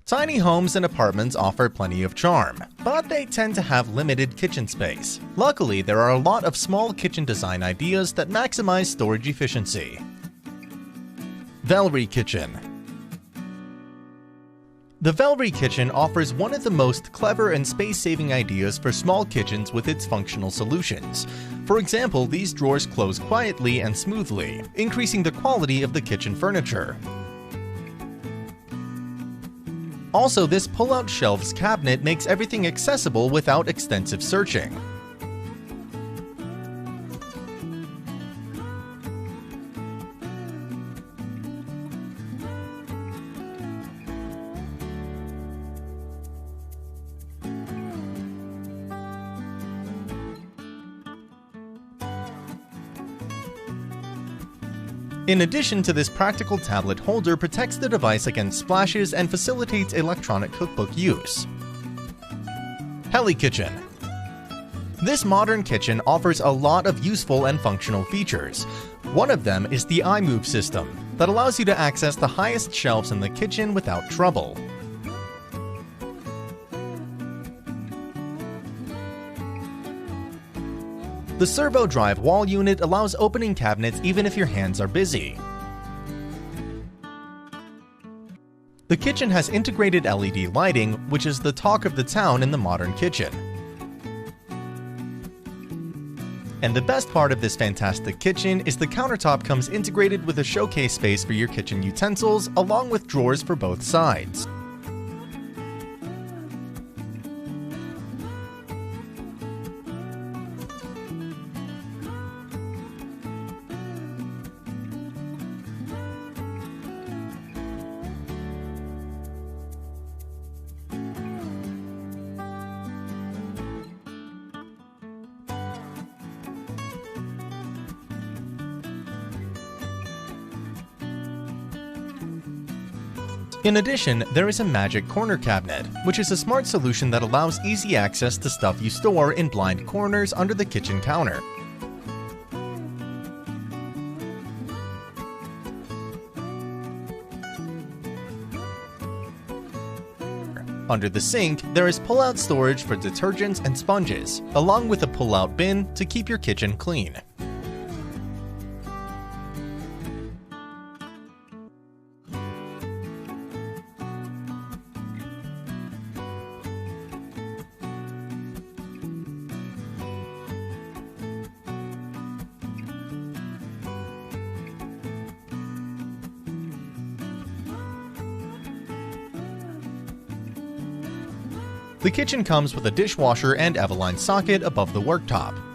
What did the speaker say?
Tiny homes and apartments offer plenty of charm, but they tend to have limited kitchen space. Luckily, there are a lot of small kitchen design ideas that maximize storage efficiency. Velry Kitchen. The Velry Kitchen offers one of the most clever and space-saving ideas for small kitchens with its functional solutions. For example, these drawers close quietly and smoothly, increasing the quality of the kitchen furniture. Also, this pull-out shelves cabinet makes everything accessible without extensive searching. In addition to this, practical tablet holder protects the device against splashes and facilitates electronic cookbook use. Heli Kitchen. This modern kitchen offers a lot of useful and functional features. One of them is the iMove system that allows you to access the highest shelves in the kitchen without trouble. The servo drive wall unit allows opening cabinets even if your hands are busy. The kitchen has integrated LED lighting, which is the talk of the town in the modern kitchen. And the best part of this fantastic kitchen is the countertop comes integrated with a showcase space for your kitchen utensils, along with drawers for both sides. In addition, there is a magic corner cabinet, which is a smart solution that allows easy access to stuff you store in blind corners under the kitchen counter. Under the sink, there is pull-out storage for detergents and sponges, along with a pull-out bin to keep your kitchen clean. The kitchen comes with a dishwasher and Eveline socket above the worktop.